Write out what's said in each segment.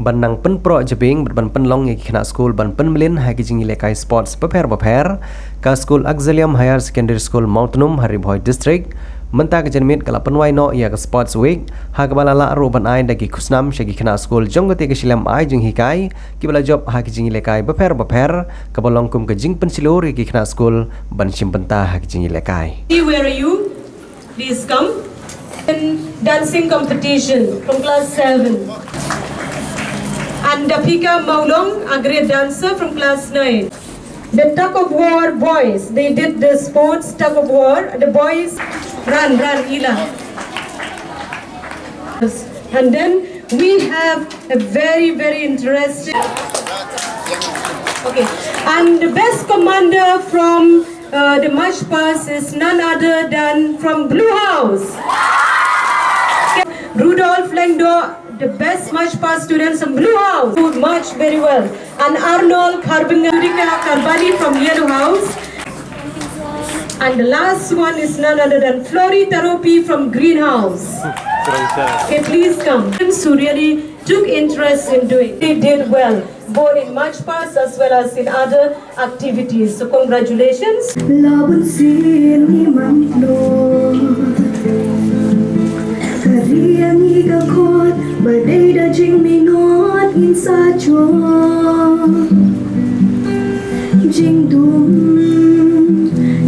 ban nang pen pro jebing ban pen long ye khna school ban pen melin ha ki jing LEHKAI sports paper ka school AUXILIUM higher secondary school MAWTNUM Haribhoi district menta ke jenmit kala penwai no ya ke sports week ha ke balala ru ban ai dagi khusnam shagi khna school jonggote ke silam ai jing hikai ki bala job ha ki jing LEHKAI paper ka bolong kum ke jing pen silur ki khna school ban sim benta ha ki jing LEHKAI. Where are you? Please come. In dancing competition from class 7. And Dapika Maulong, a great dancer from class 9. The tug of war boys, they did the sports tug of war. The boys run, Ila. And then we have a very interesting. Okay. And the best commander from the march pass is none other than from Blue House. Rudolph Lengdo, the best march pass students from Blue House, who march very well. And Arnold Karbani from Yellow House. And the last one is none other than Flori Taropi from Green House. Okay, please come. Who really took interest in doing. They did well, both in march pass as well as in other activities. So congratulations. Kariang igakot, baday da jing mingot insa cho jing dum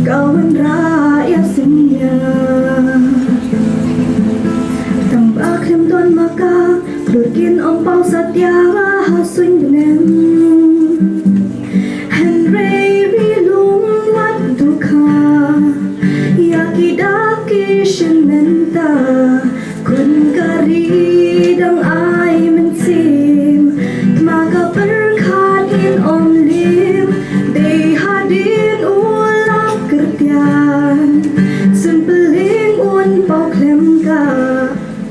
kawan raya sinya tambak hem don maka klurkin om pau satya hasuin benem Henry rilum wat dukha yakidaki shenenta kun karidang ay mensim maga berkatin om lim they hadin ulang kertian sempeling un pau klem ka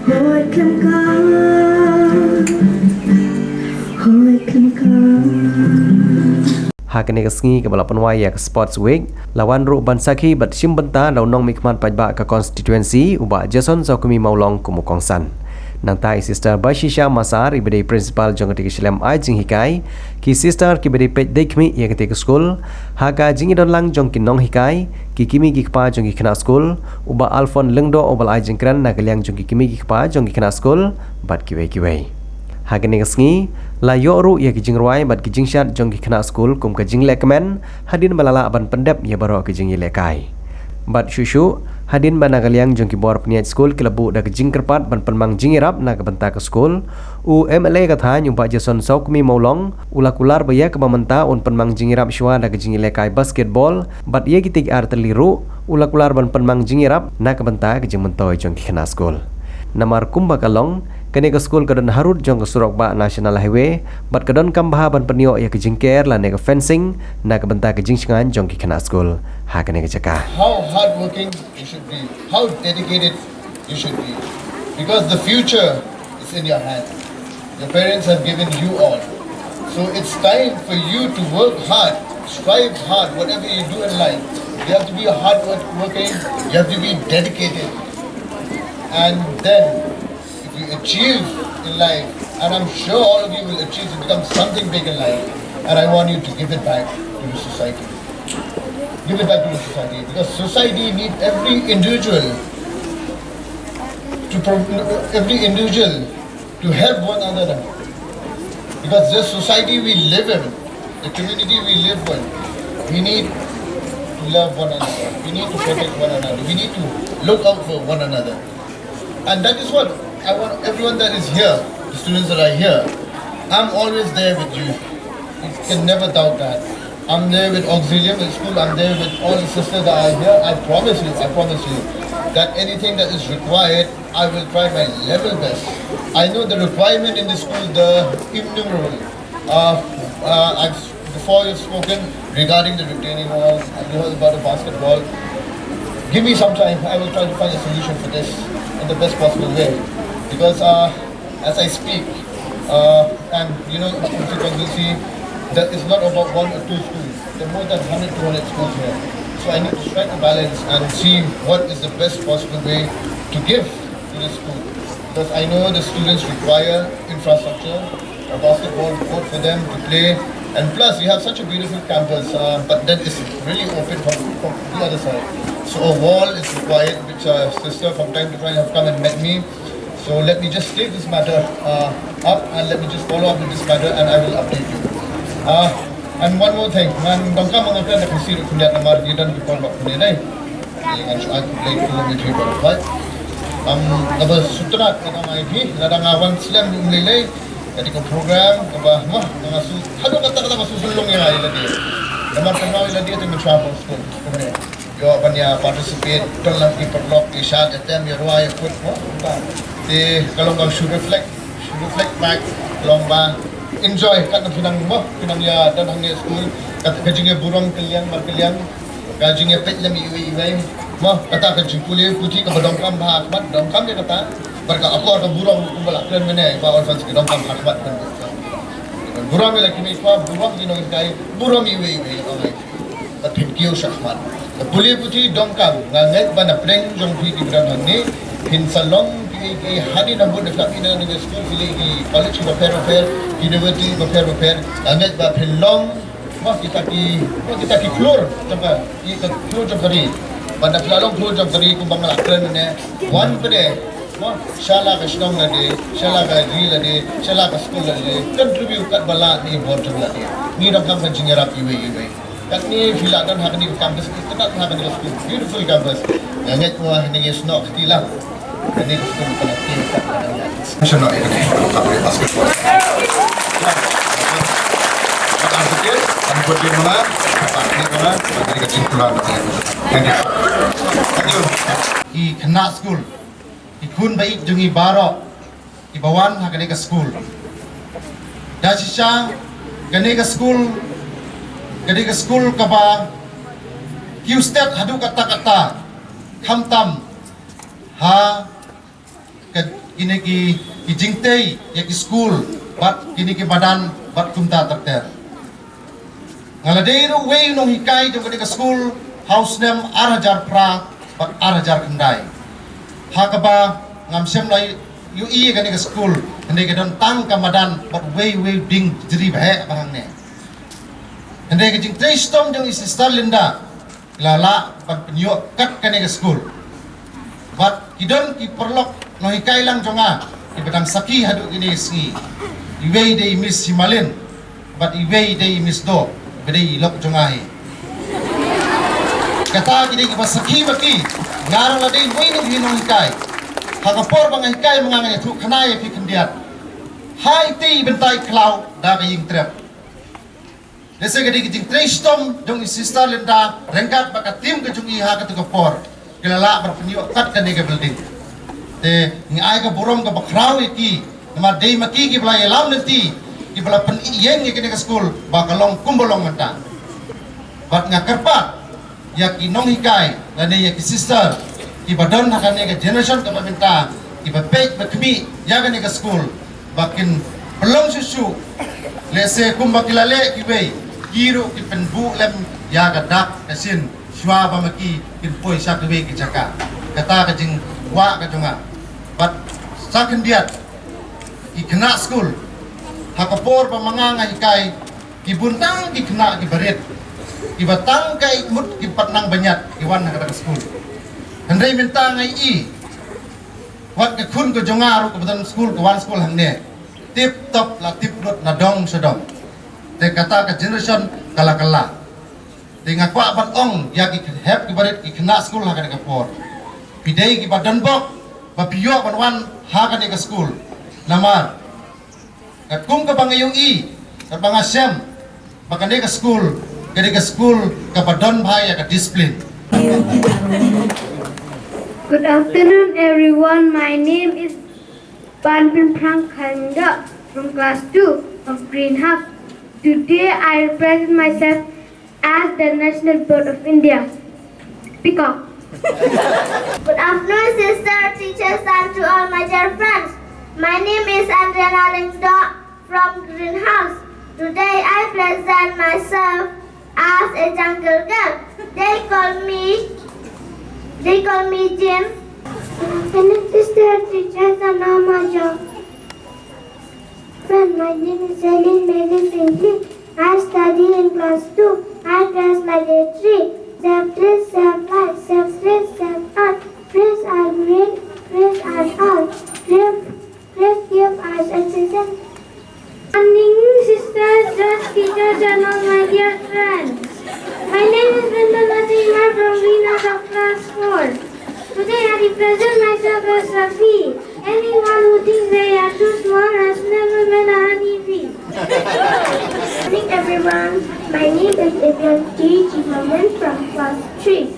hoi klem ka hoi klem ka Hakane kesngi ke balapan wayak sports week lawan ru ban sakhi bat sim benta law nong mikman pajba ka constituency uba jason zakumi maulong kumukongsan nang tai sister Bashisha Masar ibede principal jongati ke silam ai jing hikai ki sister ki bede pej dekmi ye ke school haka jingi don lang jongki nong hikai ki kimi ki kpa jongki khna school uba alfon lengdo obal ai jingkran na kaliang jongki kimi ki kpa jongki khna school bat kiwe Hakane kesngi la yoru ya kijing ruai bat kijing syat jong ki khna school kum ka jing lekmen hadin balala ban pendep ya baro kijing LEHKAI bat shushu hadin banagaliang jong ki bor pniat school kelabu da kijing kerpat ban penmang jing irap na ka benta ka school u MLA ka tha nyumpa jason saukmi maulong ulakular baya ka bamenta un penmang jing irap shwa da kijing LEHKAI basketball bat ye kitik ar terliru ulakular ban penmang jing irap na ka benta kijing mentoy jong ki khna school namar kumba kalong kene ke school kadon harut jong ke surok ba national highway bat kadon kambaha ban penio ya ke jingker la ne ke fencing na ke benta ke jingsingan jong ki khana school ha kene ke jaka how hardworking you should be, how dedicated you should be, because the future is in your hands. Your parents have given you all, so it's time for you to work hard, strive hard, whatever you do in life. You have to be hardworking, you have to be dedicated, and then you achieve in life, and I'm sure all of you will achieve to become something big in life, and I want you to give it back to the society. Give it back to the society, because society needs every individual to help one another, because this society we live in, the community we live in, we need to love one another, we need to protect one another, we need to look out for one another, and that is what I want everyone that is here, the students that are here, I'm always there with you. You can never doubt that. I'm there with Auxilium in school, I'm there with all the sisters that are here. I promise you that anything that is required, I will try my level best. I know the requirement in the school, the innumerable. Before you've spoken regarding the retaining walls, you heard about the basketball. Give me some time, I will try to find a solution for this in the best possible way. Because as I speak, and you know, that is not about 1 or 2 schools. There are more than 100, 200 schools here. So I need to strike a balance and see what is the best possible way to give to the school. Because I know the students require infrastructure, a basketball court for them to play. And plus, we have such a beautiful campus, but that is really open from the other side. So a wall is required, which sister from time to time have come and met me. So let me just take this matter up and let me just follow up with this matter and I will update you. And one more thing, dongka mengapa nak kasih kuliah nomor dia dan kita nak kuliah ni? Dengan soal kuliah kilometer berapa? Apa sutra kita mai di, ladang awan silam mulai. Jadi ke program ke mah mengasu hadu kata-kata masuk sulung yang lain lagi. Nomor kenal lagi itu mencapai school. Kemudian yo banyak participate dalam perlok isyad atem ya ruai ikut mo. Di kalau kau should reflect back lomba enjoy kat pinang mo pinang ya dan hang school kat kajingnya burung kalian berkalian kajingnya pet jam iwi mo kata kajing kuliah putih ke dongkam bahak mat dongkam dia kata berka apa ke burung kumbalak kalian mana ba orfans ke dongkam harbat kan burung lagi ni apa burung di ngai burung iwi okay but thank you syahmat kuliah putih dongkam ngai bana preng jong pi di berang ni hin salong ki hari nambut dekat ina dengan school di college repair university repair ngai ba pelong mah kita ki keluar jangka kita keluar jangka ni bana pelalong keluar jangka ni kumbang lakran ni one pada mah shala ka shnong lade shala ka ri lade shala ka school lade contribute kat bala ni board jangla ni dongkam kan jingerap iwe kat ni filadan hak ni campus kita nak hak ni school beautiful campus ngai mo ni snok tilah ini school kana ti kat national ini kalau basketball buat dia mana? Jadi kesimpulan. Thank you. I kena school. I kun baik jungi barok. I bawan ha kena ke school. Dah sisa kena ke school. Kena ke school kaba. Few step hadu kata-kata. Kamtam. Ha kini ki jingtei ya ki school. Bat kini ki badan bat kumta takter. Ngaladero way nung hikay jong kani ka school house name arajar pra bat arajar kendai. Hakaba ngamsem lai UI kani ka school hindi ka don tang kamadan bat way ding jiri bahe bahang ne. Hindi ka jing tristom jong sister Linda lala bat penyo kat kani ka school. Bat kidon ki perlok no hikay lang jonga ki batang saki hadu kini ski. Iway day miss Himalin bat iway day miss do. Beri lok jongahi. Kata kini kita sakhi baki. Ngarang ladai wei ni hinong hikai. Hakapor bang hikai mengangan itu kena ya pi kendiat. Hai ti bentai klau dah kaying trap. Desa kini kijing tristom jong sister Linda rengkat bakat tim ke jungi ha ke tukapor. Kelala berpenyuk kat kene ke building. Te ngai ke borong ke bakrau iki. Nama dei maki ki belai lam nanti. Ibala pen iyeng ni kene ke school bakalong kumbolong mata bat ngakarpat ya ki nong hikai lane ya ki sister ibadon hakane ke generation ke minta iba page bakmi ya kene ke school bakin pelong susu lese kumbakilale kiwe kiro ki penbu lem ya gadak kasin shwa bamaki kin poi sakwe ki jaka kata ka jing wa ka jonga bat saken diat ki kena school hakapor pamanganga hikai kibuntang kikena kibarit kibatang kai mut kipatnang banyat iwan nakata school handai minta ngai I wat ke kun ko jongaru ke betan school ke wan school hangne tip top la tip rot na dong sedong te kata ke generation kala te ngakwa ban ong ya ki heb kibarit kikena school hakane kapor pidai ki badan bok ba piyo ban wan hakane ke school namar at kung kabang UI, kabang asyam, baka ka school, kaya ka school, kapadon bahaya ka discipline. Good afternoon, everyone. My name is PYNBNA from class 2 of Greenhouse. Today, I represent myself as the National Bird of India, peacock. Good afternoon, sister, teachers, and to all my dear friends. My name is Andrea Lingsdorf from Greenhouse. Today I present myself as a jungle girl. They call me Jim. And sister, teachers, and all my friends. everyone, my name is Celine Mary Simply. I study in class 2. I dress like a tree. Self trees, self light, self trees, self art. Trees are green, trees are all. Trees give us oxygen. Morning, sisters, judge, teachers, and all my dear friends. My name is Bindu Nasima from Greenhouse of class 4. Today I represent myself as Rafi. Anyone who thinks they are too small has never met a honeybee. Good morning everyone. My name is Evian G. Jimaman from class 3.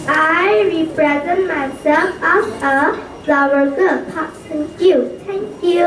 I represent myself as a flower girl. Thank you. Thank you.